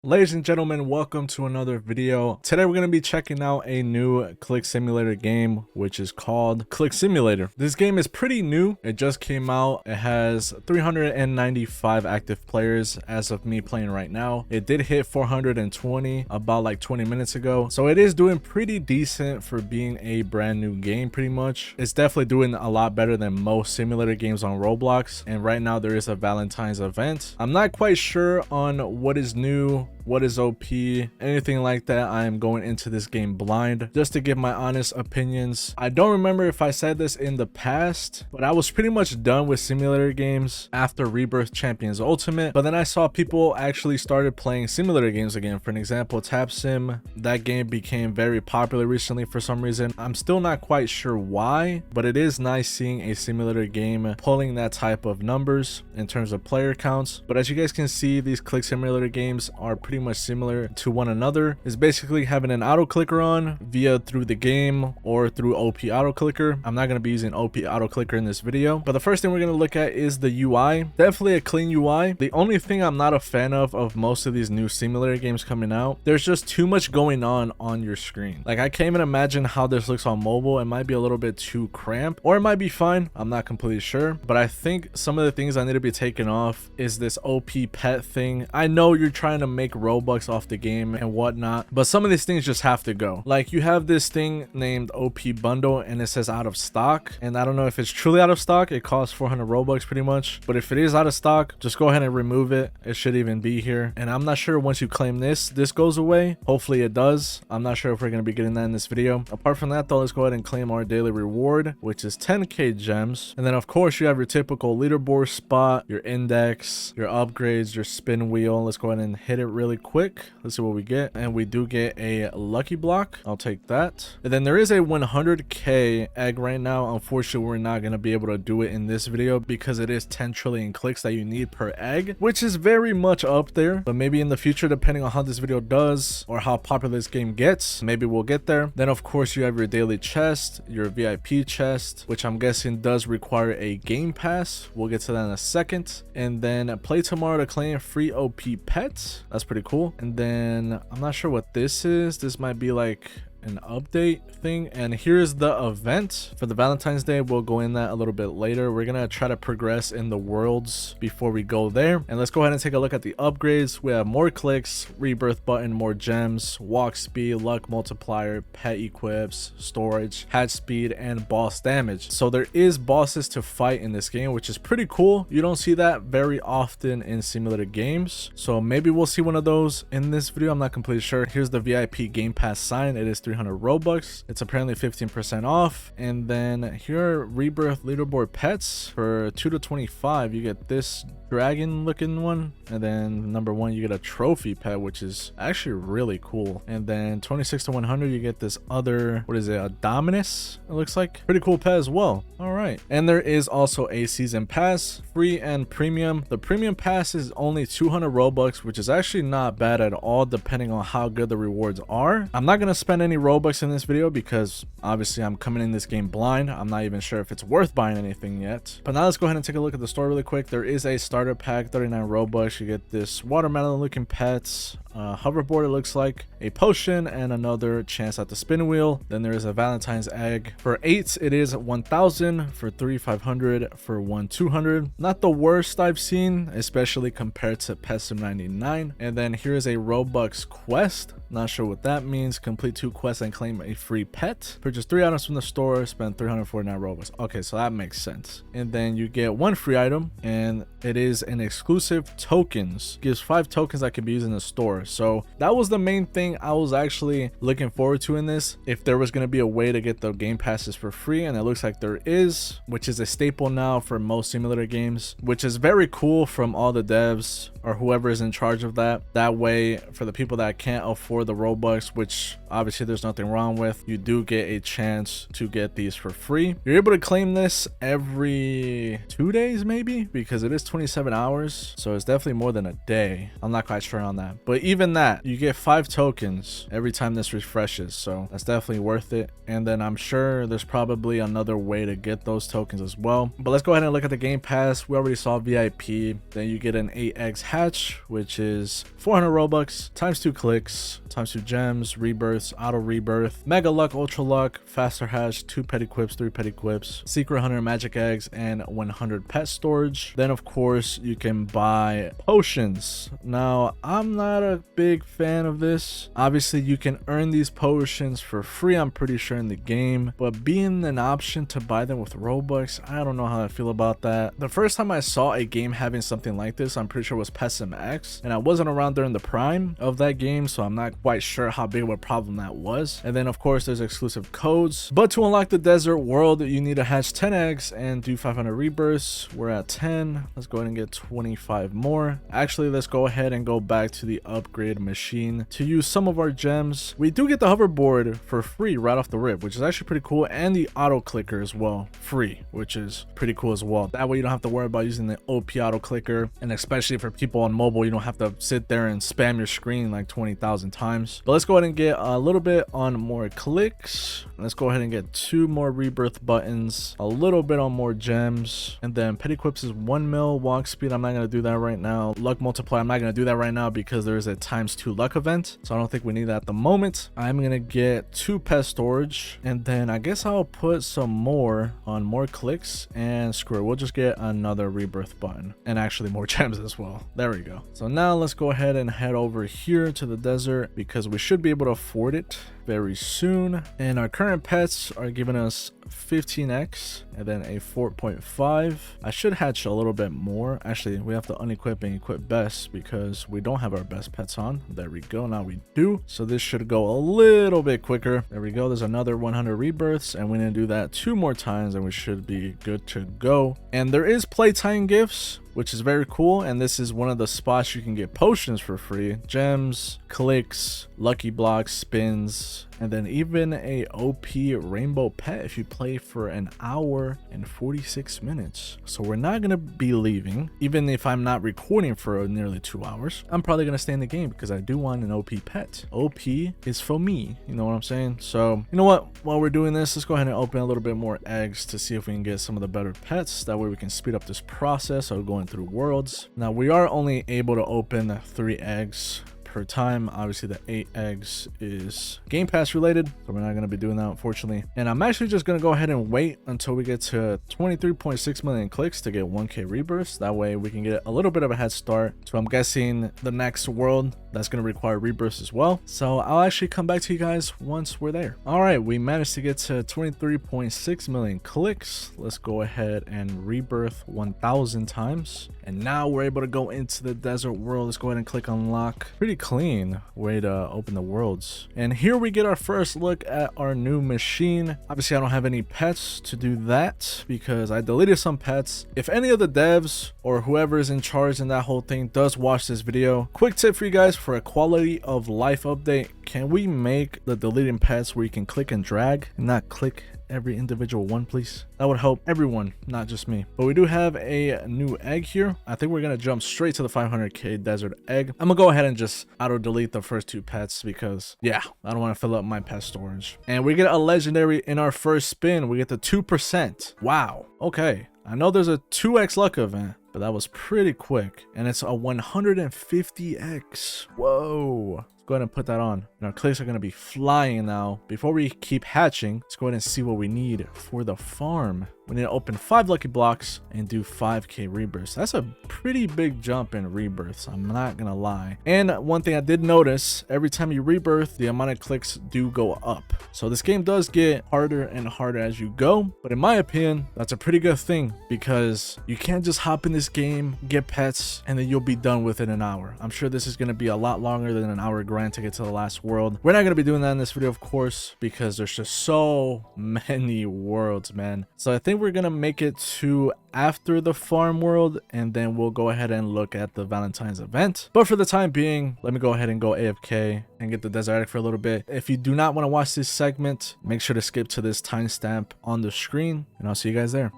Ladies and gentlemen, welcome to another video. Today we're going to be checking out a new Click Simulator game, which is called Click Simulator. This game is pretty new. It just came out. It has 395 active players as of me playing right now. It did hit 420 about like 20 minutes ago. So it is doing pretty decent for being a brand new game pretty much. It's definitely doing a lot better than most simulator games on Roblox. And right now there is a Valentine's event. I'm not quite sure on what is new, what is OP, anything like that. I am going into this game blind just to give my honest opinions. I don't remember if I said this in the past, but I was pretty much done with simulator games after Rebirth Champions Ultimate, but then I saw people actually started playing simulator games again. For an example, Tap Sim, that game became very popular recently for some reason. I'm still not quite sure why, but it is nice seeing a simulator game pulling that type of numbers in terms of player counts. But as you guys can see, these Click Simulator games are pretty much similar to one another. It's basically having an auto clicker on via through the game or through OP auto clicker. I'm not going to be using OP auto clicker in this video, but the first thing we're going to look at is the UI. Definitely a clean UI. The only thing I'm not a fan of most of these new simulator games coming out, there's just too much going on your screen. Like, I can't even imagine how this looks on mobile. It might be a little bit too cramped, or it might be fine. I'm not completely sure, but I think some of the things I need to be taken off is this OP pet thing. I know you're trying to make Robux off the game and whatnot, but some of these things just have to go. Like, you have this thing named OP bundle and it says out of stock, and I don't know if it's truly out of stock. It costs 400 Robux pretty much, but if it is out of stock, just go ahead and remove it. It should even be here, and I'm not sure once you claim this goes away. Hopefully it does. I'm not sure if we're going to be getting that in this video. Apart from that though, let's go ahead and claim our daily reward, which is 10k gems. And then of course you have your typical leaderboard spot, your index, your upgrades, your spin wheel. Let's go ahead and hit it really quick. Let's see what we get, and we do get a lucky block. I'll take that. And then there is a 100k egg right now. Unfortunately, we're not going to be able to do it in this video because it is 10 trillion clicks that you need per egg, which is very much up there. But maybe in the future, depending on how this video does or how popular this game gets, maybe we'll get there. Then of course you have your daily chest, your VIP chest, which I'm guessing does require a game pass. We'll get to that in a second. And then play tomorrow to claim free OP pets. That's pretty cool. And then I'm not sure what this is. This might be like an update thing. And here's the event for the Valentine's Day. We'll go in that a little bit later. We're gonna try to progress in the worlds before we go there. And let's go ahead and take a look at the upgrades. We have more clicks, rebirth button, more gems, walk speed, luck multiplier, pet equips, storage, hatch speed, and boss damage. So there is bosses to fight in this game, which is pretty cool. You don't see that very often in simulator games, so maybe we'll see one of those in this video. I'm not completely sure. Here's the VIP game pass sign. It is 300 Robux. It's apparently 15% off. And then here are rebirth leaderboard pets. For 2 to 25 you get this dragon looking one, and then number 1 you get a trophy pet, which is actually really cool. And then 26 to 100 you get this other, what is it, a Dominus, it looks like. Pretty cool pet as well. All right, and there is also a season pass, free and premium. The premium pass is only 200 Robux, which is actually not bad at all depending on how good the rewards are. I'm not going to spend any Robux in this video because obviously I'm coming in this game blind. I'm not even sure if it's worth buying anything yet. But now let's go ahead and take a look at the store really quick. There is a starter pack, 39 Robux. You get this watermelon looking pets, hoverboard, it looks like, a potion, and another chance at the spin wheel. Then there is a Valentine's egg. For 8 it is 1000, for 3 500, for 1 200. Not the worst I've seen, especially compared to Pet Sim 99. And then here is a Robux quest. Not sure what that means. Complete 2 quests and claim a free pet. Purchase 3 items from the store, spend 349 Robux. Okay, so that makes sense. And then you get 1 free item, and it is an exclusive tokens. Gives 5 tokens that can be used in the store. So that was the main thing I was actually looking forward to in this. If there was going to be a way to get the game passes for free, and it looks like there is, which is a staple now for most simulator games, which is very cool from all the devs or whoever is in charge of that. That way, for the people that can't afford for the Robux, which obviously there's nothing wrong with. You do get a chance to get these for free. You're able to claim this every 2 days maybe, because it is 27 hours, so it's definitely more than a day. I'm not quite sure on that, but even that, you get 5 tokens every time this refreshes, so that's definitely worth it. And then I'm sure there's probably another way to get those tokens as well. But let's go ahead and look at the game pass. We already saw VIP. Then you get an 8x hatch, which is 400 Robux times 2 clicks times 2 gems, rebirths, auto rebirth, mega luck, ultra luck, faster hatch, 2 pet equips, 3 pet equips, secret 100 magic eggs, and 100 pet storage. Then of course you can buy potions. Now I'm not a big fan of this. Obviously you can earn these potions for free, I'm pretty sure, in the game, but being an option to buy them with Robux, I don't know how I feel about that. The first time I saw a game having something like this, I'm pretty sure it was problxx, and I wasn't around during the prime of that game, so I'm not quite sure how big of a problem that was. And then of course there's exclusive codes, but to unlock the desert world you need to hatch 10 eggs and do 500 rebirths. We're at 10. Let's go ahead and get 25 more. Actually, let's go ahead and go back to the upgrade machine to use some of our gems. We do get the hoverboard for free right off the rip, which is actually pretty cool, and the auto clicker as well, free, which is pretty cool as well. That way you don't have to worry about using the OP auto clicker, and especially for people on mobile, you don't have to sit there and spam your screen like 20,000 times. But let's go ahead and get a little bit on more clicks. Let's go ahead and get 2 more rebirth buttons, a little bit on more gems, and then pet equips is 1 mil, walk speed, I'm not going to do that right now. Luck multiply, I'm not going to do that right now because there is a ×2 luck event, so I don't think we need that at the moment. I'm going to get 2 pet storage, and then I guess I'll put some more on more clicks, and screw it, we'll just get another rebirth button, and actually more gems as well. There we go. So now let's go ahead and head over here to the desert because we should be able to afford it very soon. And our current pets are giving us 15x and then a 4.5. I should hatch a little bit more. Actually, we have to unequip and equip best because we don't have our best pets on. There we go, now we do. So this should go a little bit quicker. There we go, there's another 100 rebirths, and we're gonna do that 2 more times and we should be good to go. And there is playtime gifts, which is very cool, and this is one of the spots you can get potions for free, gems, clicks, lucky blocks, spins, and then even a OP rainbow pet if you play for an hour and 46 minutes. So we're not gonna be leaving. Even if I'm not recording for nearly 2 hours, I'm probably gonna stay in the game because I do want an OP pet. OP is for me, you know what I'm saying? So you know what, while we're doing this, let's go ahead and open a little bit more eggs to see if we can get some of the better pets. That way we can speed up this process of going through worlds. Now we are only able to open 3 eggs per time. Obviously the 8 eggs is game pass related, so we're not going to be doing that, unfortunately. And I'm actually just going to go ahead and wait until we get to 23.6 million clicks to get 1k rebirths. That way we can get a little bit of a head start. So I'm guessing the next world that's going to require rebirths as well, so I'll actually come back to you guys once we're there. All right, we managed to get to 23.6 million clicks. Let's go ahead and rebirth 1,000 times, and now we're able to go into the desert world. Let's go ahead and click unlock. Pretty clean way to open the worlds. And here we get our first look at our new machine. Obviously I don't have any pets to do that because I deleted some pets. If any of the devs or whoever is in charge in that whole thing does watch this video, quick tip for you guys for a quality of life update: can we make the deleting pets where you can click and drag and not click every individual one, please? That would help everyone, not just me. But we do have a new egg here. I think we're gonna jump straight to the 500k desert egg. I'm gonna go ahead and just auto delete the first 2 pets because yeah, I don't want to fill up my pet storage. And we get a legendary in our first spin. We get the 2%. Wow, okay, I know there's a 2x luck event, but that was pretty quick, and it's a 150x. Whoa, go ahead and put that on, and our clicks are going to be flying now. Before we keep hatching, let's go ahead and see what we need for the farm. We need to open 5 lucky blocks and do 5k rebirths. That's a pretty big jump in rebirths, I'm not gonna lie. And one thing I did notice, every time you rebirth, the amount of clicks do go up. So this game does get harder and harder as you go, but in my opinion, that's a pretty good thing because you can't just hop in this game, get pets, and then you'll be done within an hour. I'm sure this is gonna be a lot longer than an hour grind to get to the last world. We're not gonna be doing that in this video, of course, because there's just so many worlds, man. So I think think we're gonna make it to after the farm world, and then we'll go ahead and look at the Valentine's event. But for the time being, let me go ahead and go AFK and get the desert attic for a little bit. If you do not want to watch this segment, make sure to skip to this timestamp on the screen, and I'll see you guys there.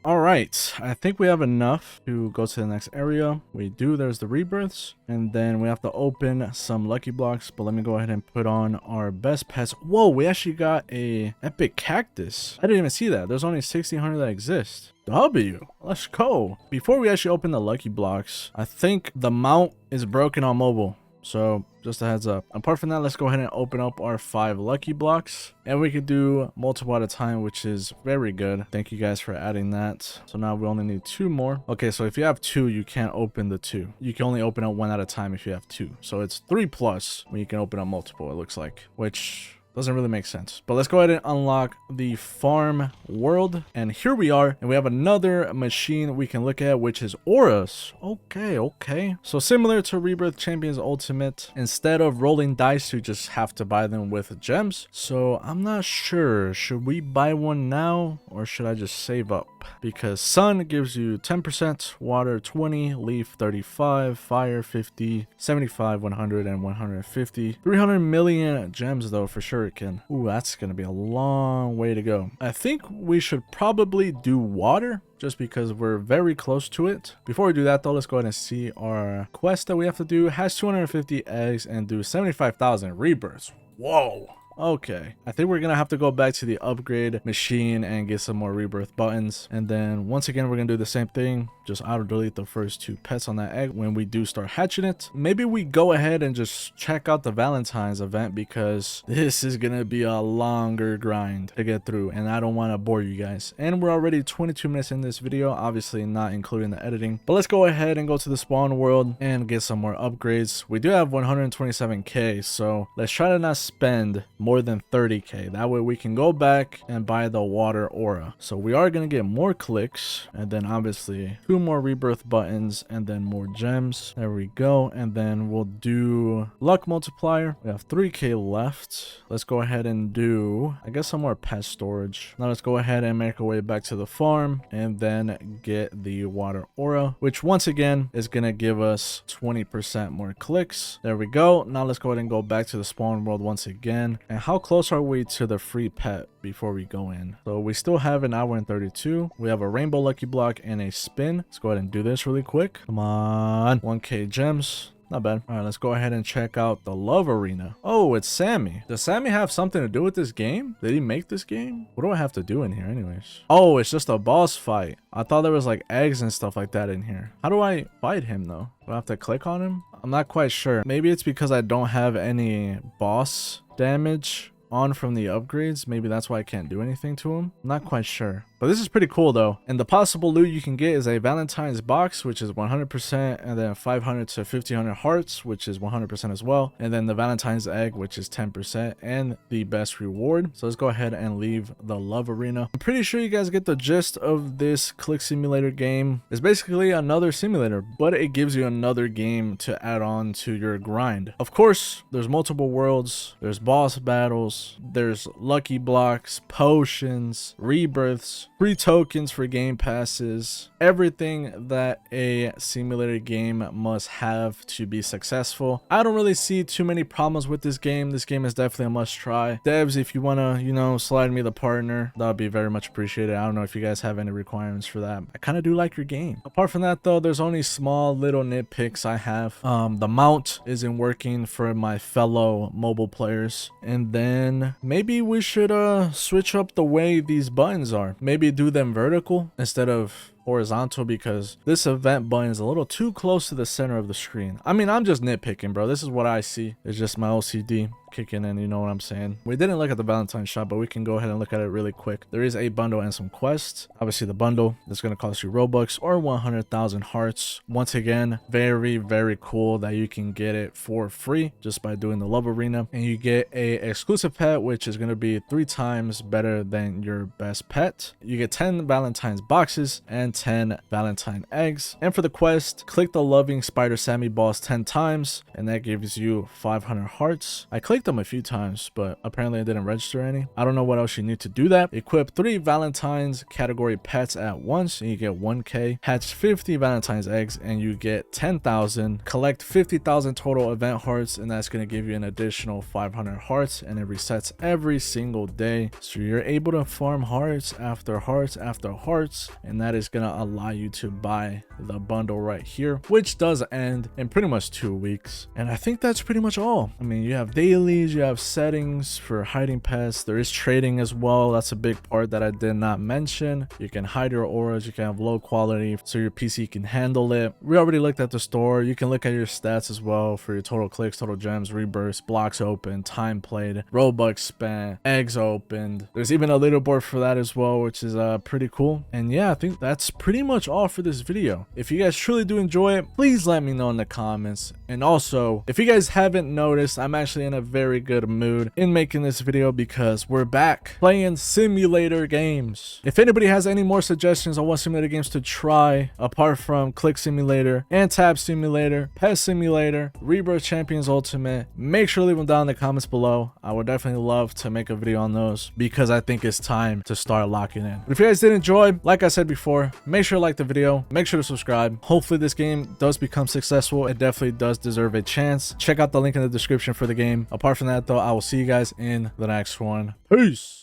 All right, I think we have enough to go to the next area. We do. There's the rebirths, and then we have to open some lucky blocks. But let me go ahead and put on our best pets. Whoa, we actually got a epic cactus. I didn't even see that. There's only 1,600 that exist. W, let's go. Before we actually open the lucky blocks, I think the mount is broken on mobile. So just a heads up. Apart from that, let's go ahead and open up our 5 lucky blocks, and we could do multiple at a time, which is very good. Thank you guys for adding that. So now we only need 2 more. Okay, so if you have 2, you can't open the 2. You can only open up 1 at a time if you have 2. So it's 3 plus when you can open up multiple, it looks like, which doesn't really make sense. But let's go ahead and unlock the farm world, and here we are, and we have another machine we can look at, which is auras. Okay, so similar to Rebirth Champions Ultimate, instead of rolling dice, you just have to buy them with gems. So I'm not sure, should we buy one now or should I just save up? Because sun gives you 10%, water 20, leaf 35, fire 50, 75, 100, and 150. 300 million gems though for shuriken. Ooh, that's gonna be a long way to go. I think we should probably do water, just because we're very close to it. Before we do that though, let's go ahead and see our quest that we have to do. Has 250 eggs and do 75,000 rebirths. Whoa. Okay, I think we're gonna have to go back to the upgrade machine and get some more rebirth buttons, and then once again we're gonna do the same thing, just auto delete the first 2 pets on that egg when we do start hatching it. Maybe we go ahead and just check out the Valentine's event, because this is gonna be a longer grind to get through, and I don't want to bore you guys. And we're already 22 minutes in this video, obviously not including the editing. But let's go ahead and go to the spawn world and get some more upgrades. We do have 127k, so let's try to not spend more than 30k. That way we can go back and buy the water aura. So we are going to get more clicks, and then obviously 2 more rebirth buttons, and then more gems. There we go. And then we'll do luck multiplier. We have 3k left. Let's go ahead and do, I guess, some more pet storage. Now let's go ahead and make our way back to the farm and then get the water aura, which once again is going to give us 20% more clicks. There we go. Now let's go ahead and go back to the spawn world once again. And how close are we to the free pet before we go in? So we still have an hour and 32. We have a rainbow lucky block and a spin. Let's go ahead and do this really quick. Come on. 1k gems. Not bad. All right, let's go ahead and check out the love arena. Oh, it's Sammy. Does Sammy have something to do with this game? Did he make this game? What do I have to do in here anyways? Oh, it's just a boss fight. I thought there was like eggs and stuff like that in here. How do I fight him though? Do I have to click on him? I'm not quite sure. Maybe it's because I don't have any boss damage on from the upgrades. Maybe that's why I can't do anything to him. I'm not quite sure. But this is pretty cool though. And the possible loot you can get is a Valentine's box, which is 100%, and then 500 to 1500 hearts, which is 100% as well. And then the Valentine's egg, which is 10%, and the best reward. So let's go ahead and leave the love arena. I'm pretty sure you guys get the gist of this click simulator game. It's basically another simulator, but it gives you another game to add on to your grind. Of course, there's multiple worlds, there's boss battles, there's lucky blocks, potions, rebirths, free tokens for game passes, everything that a simulator game must have to be successful. I don't really see too many problems with this game. This game is definitely a must try. Devs, if you want to, you know, slide me the partner, that would be very much appreciated. I don't know if you guys have any requirements for that. I kind of do like your game. Apart from that though, there's only small little nitpicks I have. The mount isn't working for my fellow mobile players. And then maybe we should switch up the way these buttons are. Maybe do them vertical instead of horizontal because this event button is a little too close to the center of the screen. I mean, I'm just nitpicking, bro. This is what I see. It's just my OCD kicking in, you know what I'm saying? We didn't look at the Valentine shop, but we can go ahead and look at it really quick. There is a bundle and some quests. Obviously the bundle that's going to cost you Robux or 100,000 hearts. Once again, very, very cool that you can get it for free just by doing the love arena, and you get a exclusive pet, which is going to be 3 times better than your best pet. You get 10 Valentine's boxes and 10 Valentine eggs. And for the quest, click the loving spider Sammy balls 10 times, and that gives you 500 hearts. I clicked them a few times, but apparently I didn't register any. I don't know what else you need to do that. Equip 3 Valentine's category pets at once and you get 1k. Hatch 50 Valentine's eggs and you get 10,000. Collect 50,000 total event hearts, and that's going to give you an additional 500 hearts, and it resets every single day, so you're able to farm hearts after hearts after hearts, and that is going to allow you to buy the bundle right here, which does end in pretty much 2 weeks. And I think that's pretty much all. I mean, you have dailies, you have settings for hiding pets, there is trading as well. That's a big part that I did not mention. You can hide your auras, you can have low quality so your PC can handle it. We already looked at the store. You can look at your stats as well for your total clicks, total gems, rebirths, blocks opened, time played, Robux spent, eggs opened. There's even a leaderboard for that as well, which is pretty cool. And yeah, I think that's pretty much all for this video. If you guys truly do enjoy it, please let me know in the comments. And also, if you guys haven't noticed, I'm actually in a very good mood in making this video because we're back playing simulator games. If anybody has any more suggestions on what simulator games to try apart from Click Simulator and Tab Simulator, Pet Simulator, Rebirth Champions Ultimate, make sure to leave them down in the comments below. I would definitely love to make a video on those because I think it's time to start locking in. But if you guys did enjoy, like I said before, make sure to like the video, make sure to subscribe. Hopefully this game does become successful. It definitely does deserve a chance. Check out the link in the description for the game. Apart from that though, I will see you guys in the next one. Peace.